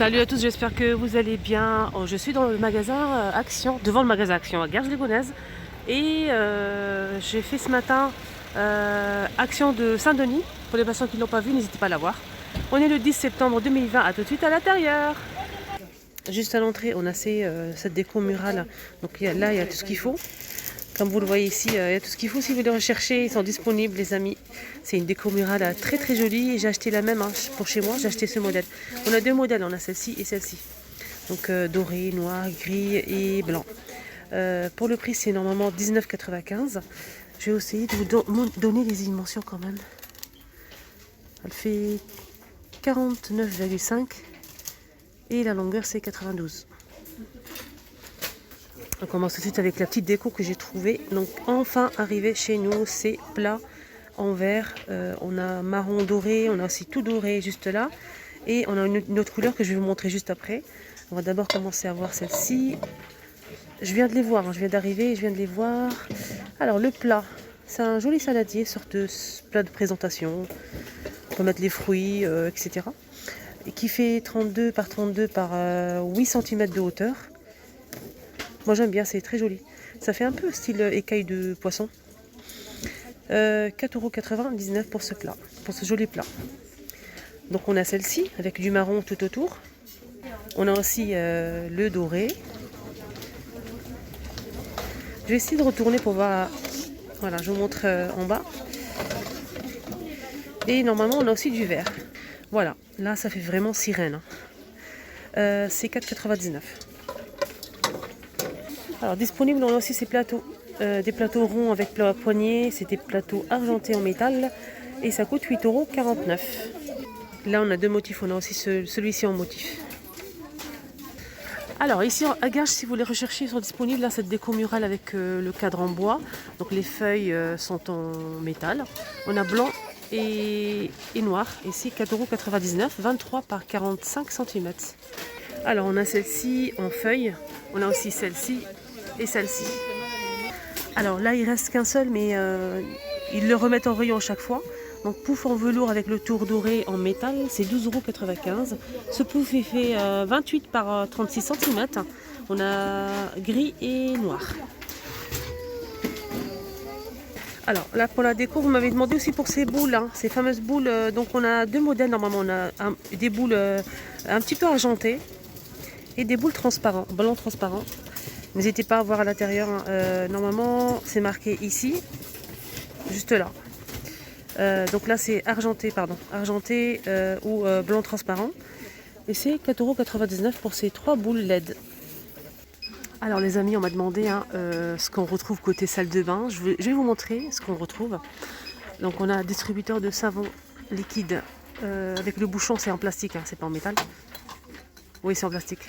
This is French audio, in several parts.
Salut à tous, j'espère que vous allez bien. Je suis dans le magasin Action, devant le magasin Action à Garges-les-Gonesse. Et j'ai fait ce matin Action de Saint-Denis. Pour les patients qui ne l'ont pas vu, n'hésitez pas à la voir. On est le 10 septembre 2020, à tout de suite à l'intérieur. Juste à l'entrée, on a cette déco murale. Donc là, il y a tout ce qu'il faut. Comme vous le voyez ici, il y a tout ce qu'il faut si vous les recherchez. Ils sont disponibles, les amis. C'est une déco murale très très jolie. J'ai acheté la même pour chez moi. J'ai acheté ce modèle. On a deux modèles. On a celle-ci et celle-ci. Donc doré, noir, gris et blanc. Pour le prix, c'est normalement 19,95. Je vais essayer de vous donner les dimensions quand même. Elle fait 49,5 et la longueur c'est 92. On commence tout de suite avec la petite déco que j'ai trouvée. Donc enfin arrivé chez nous, c'est plat en verre. On a marron doré, on a aussi tout doré juste là. Et on a une autre couleur que je vais vous montrer juste après. On va d'abord commencer à voir celle-ci. Je viens de les voir, je viens d'arriver, je viens de les voir. Alors le plat, c'est un joli saladier, sorte de plat de présentation. On peut mettre les fruits, etc. Et qui fait 32 par 32 par 8 cm de hauteur. Moi j'aime bien, c'est très joli. Ça fait un peu style écaille de poisson. 4,99 € pour ce plat, pour ce joli plat. Donc on a celle-ci avec du marron tout autour. On a aussi le doré. Je vais essayer de retourner pour voir. Voilà, je vous montre en bas. Et normalement on a aussi du vert. Voilà, là ça fait vraiment sirène. C'est 4,99 €. Alors disponible, on a aussi ces plateaux, des plateaux ronds avec poignée, c'est des plateaux argentés en métal et ça coûte 8,49 €. Là on a deux motifs, on a aussi celui-ci en motif. Alors ici à Garges, si vous les recherchez, ils sont disponibles. Là cette déco murale avec le cadre en bois, donc les feuilles sont en métal. On a blanc et noir, ici 4,99 €, 23 par 45 cm. Alors on a celle-ci en feuille, on a aussi celle-ci et celle-ci. Alors là il reste qu'un seul, mais ils le remettent en rayon chaque fois. Donc pouf en velours avec le tour doré en métal, c'est 12,95 €. Ce pouf est fait 28 par 36 cm. On a gris et noir. Alors là pour la déco, vous m'avez demandé aussi pour ces boules, hein, ces fameuses boules. Donc on a deux modèles normalement. On a des boules un petit peu argentées et des boules transparents, blanc transparent. N'hésitez pas à voir à l'intérieur. Normalement c'est marqué ici, juste là. Donc là c'est argenté, ou blanc transparent. Et c'est 4,99 € pour ces trois boules LED. Alors les amis, on m'a demandé ce qu'on retrouve côté salle de bain. Je vais vous montrer ce qu'on retrouve. Donc on a un distributeur de savon liquide avec le bouchon, c'est en plastique, hein, c'est pas en métal. Oui, c'est en plastique.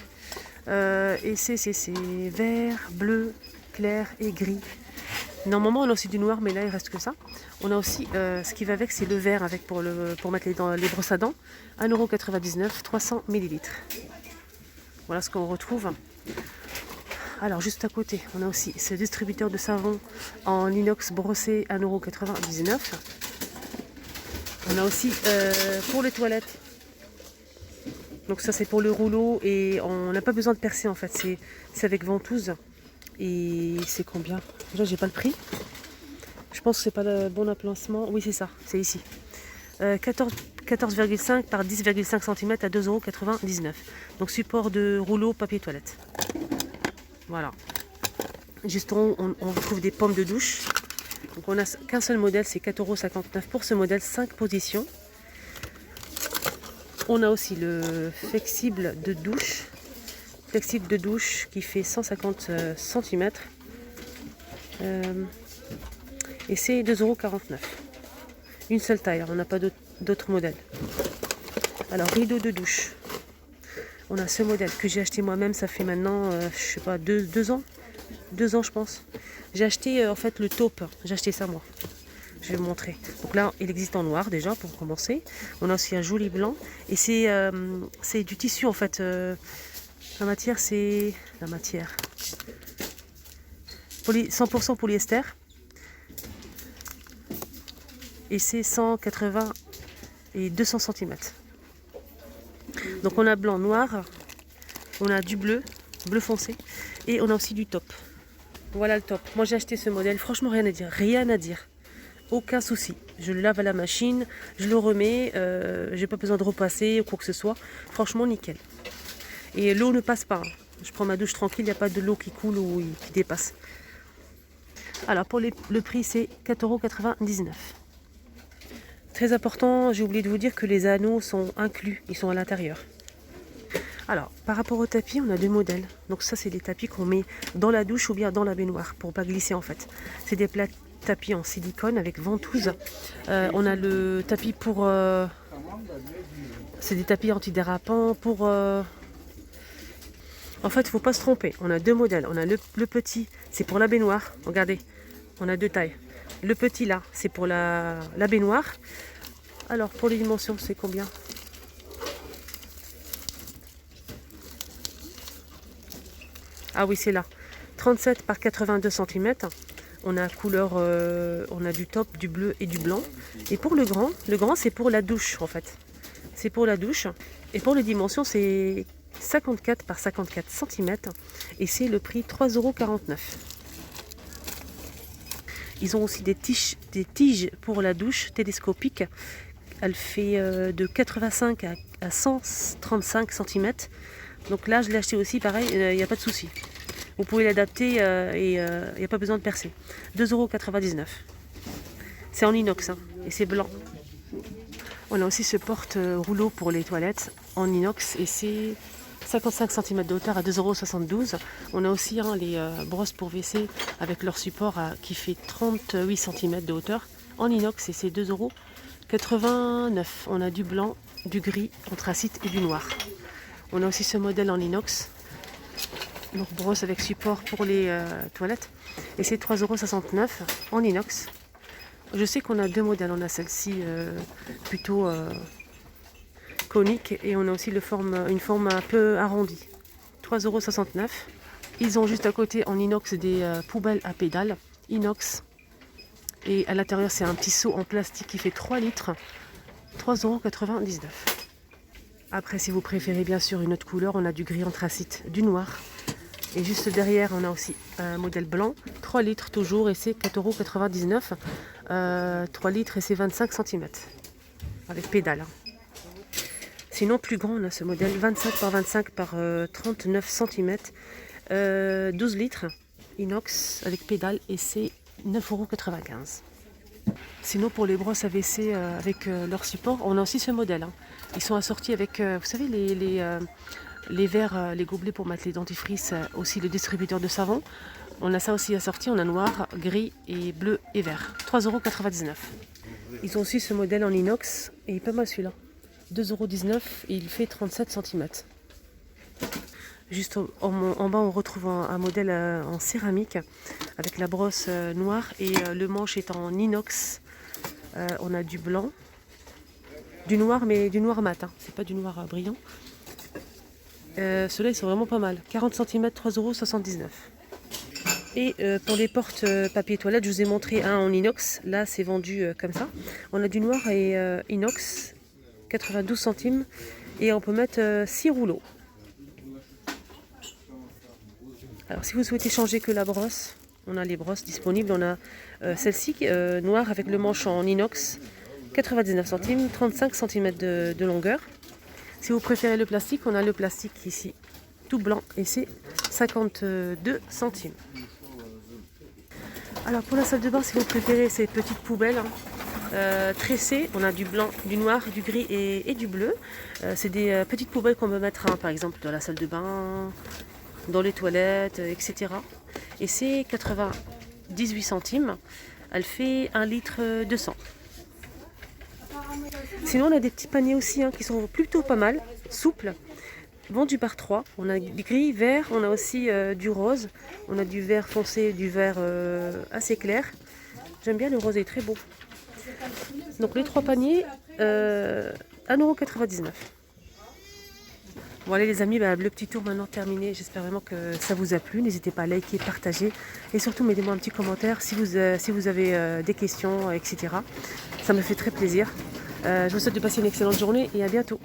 Et c'est vert, bleu, clair et gris. Normalement on a aussi du noir, mais là il reste que ça. On a aussi ce qui va avec, c'est le vert avec pour mettre les brosses à dents. 1,99 €, 300 ml. Voilà ce qu'on retrouve. Alors juste à côté, on a aussi ce distributeur de savon en inox brossé, 1,99 €. On a aussi pour les toilettes. Donc ça c'est pour le rouleau et on n'a pas besoin de percer en fait. C'est avec ventouse. Et c'est combien? Déjà j'ai pas le prix. Je pense que c'est pas le bon emplacement. Oui c'est ça, c'est ici. 14,5 par 10,5 cm à 2,99 €. Donc support de rouleau papier toilette. Voilà. Juste en haut, on retrouve des pommes de douche. Donc on n'a qu'un seul modèle, c'est 4,59 € pour ce modèle, 5 positions. On a aussi le flexible de douche. Flexible de douche qui fait 150 cm. Et c'est 2,49 €. Une seule taille, on n'a pas d'autres modèles. Alors rideau de douche. On a ce modèle que j'ai acheté moi-même, ça fait maintenant, je sais pas, 2 ans. 2 ans je pense. J'ai acheté en fait le taupe, j'ai acheté ça moi. Je vais vous montrer. Donc là, il existe en noir déjà pour commencer. On a aussi un joli blanc. Et c'est du tissu en fait. La matière, c'est... La matière. 100% polyester. Et c'est 180 et 200 cm. Donc on a blanc, noir, on a du bleu, bleu foncé, et on a aussi du top. Voilà le top. Moi j'ai acheté ce modèle, franchement rien à dire, rien à dire. Aucun souci. Je le lave à la machine, je le remets, j'ai pas besoin de repasser ou quoi que ce soit. Franchement nickel. Et l'eau ne passe pas. Je prends ma douche tranquille, il n'y a pas de l'eau qui coule ou qui dépasse. Alors pour le prix c'est 4,99 €. Très important, j'ai oublié de vous dire que les anneaux sont inclus, ils sont à l'intérieur. Alors par rapport au tapis, on a deux modèles. Donc ça c'est des tapis qu'on met dans la douche ou bien dans la baignoire pour pas glisser en fait. C'est des tapis en silicone avec ventouse. On a le tapis pour... c'est des tapis antidérapants pour... En fait, il ne faut pas se tromper. On a deux modèles. On a le petit, c'est pour la baignoire. Regardez, on a deux tailles. Le petit là, c'est pour la baignoire. Alors, pour les dimensions, c'est combien? Ah oui, c'est là. 37 par 82 cm. On a couleur, on a du top, du bleu et du blanc. Et pour le grand c'est pour la douche en fait. C'est pour la douche. Et pour les dimensions, c'est 54 par 54 cm. Et c'est le prix 3,49 €. Ils ont aussi des tiges pour la douche télescopique. Elle fait de 85 à 135 cm. Donc là, je l'ai acheté aussi, pareil, il n'y a pas de souci. Vous pouvez l'adapter et il n'y a pas besoin de percer. 2,99 €. C'est en inox hein, et c'est blanc. On a aussi ce porte-rouleau pour les toilettes en inox et c'est 55 cm de hauteur à 2,72 €. On a aussi hein, les brosses pour WC avec leur support qui fait 38 cm de hauteur en inox et c'est 2,89 €. On a du blanc, du gris, anthracite et du noir. On a aussi ce modèle en inox. Donc brosse avec support pour les toilettes. Et c'est 3,69 € en inox. Je sais qu'on a deux modèles. On a celle-ci plutôt conique et on a aussi une forme un peu arrondie. 3,69 €. Ils ont juste à côté en inox des poubelles à pédales. Inox. Et à l'intérieur c'est un petit seau en plastique qui fait 3 litres. 3,99 €. Après si vous préférez bien sûr une autre couleur, on a du gris anthracite, du noir. Et juste derrière, on a aussi un modèle blanc, 3 litres toujours, et c'est 4,99 €. 3 litres et c'est 25 cm, avec pédale. Sinon, plus grand, on a ce modèle 25 par 25 par 39 cm, 12 litres, inox, avec pédale, et c'est 9,95 €. Sinon, pour les brosses à WC avec leur support, on a aussi ce modèle. Hein. Ils sont assortis avec, vous savez, les verres, les gobelets pour mettre les dentifrices, aussi le distributeur de savon. On a ça aussi assorti, on a noir, gris et bleu et vert. 3,99 €. Ils ont aussi ce modèle en inox, et il est pas mal celui-là. 2,19 € et il fait 37 cm. Juste en bas, on retrouve un modèle en céramique avec la brosse noire et le manche est en inox. On a du blanc, du noir, mais du noir mat, hein. C'est pas du noir brillant. Ceux-là, ils sont vraiment pas mal. 40 cm, 3,79 €. Et pour les portes papier toilette, je vous ai montré un en inox. Là, c'est vendu comme ça. On a du noir et inox, 92 centimes. Et on peut mettre 6 rouleaux. Alors, si vous souhaitez changer que la brosse, on a les brosses disponibles. On a celle-ci, noire avec le manche en inox, 99 centimes, 35 cm de longueur. Si vous préférez le plastique, on a le plastique ici, tout blanc, et c'est 52 centimes. Alors pour la salle de bain, si vous préférez ces petites poubelles tressées, on a du blanc, du noir, du gris et du bleu. C'est des petites poubelles qu'on peut mettre, hein, par exemple, dans la salle de bain, dans les toilettes, etc. Et c'est 98 centimes. Elle fait 1 litre 200. Sinon, on a des petits paniers aussi hein, qui sont plutôt pas mal, souples, vendus par 3. On a du gris, vert, on a aussi du rose, on a du vert foncé, du vert assez clair. J'aime bien, le rose est très beau. Donc les 3 paniers, 1,99 €. Bon allez les amis, le petit tour maintenant terminé. J'espère vraiment que ça vous a plu. N'hésitez pas à liker, partager et surtout mettez-moi un petit commentaire si vous avez des questions, etc. Ça me fait très plaisir. Je vous souhaite de passer une excellente journée et à bientôt.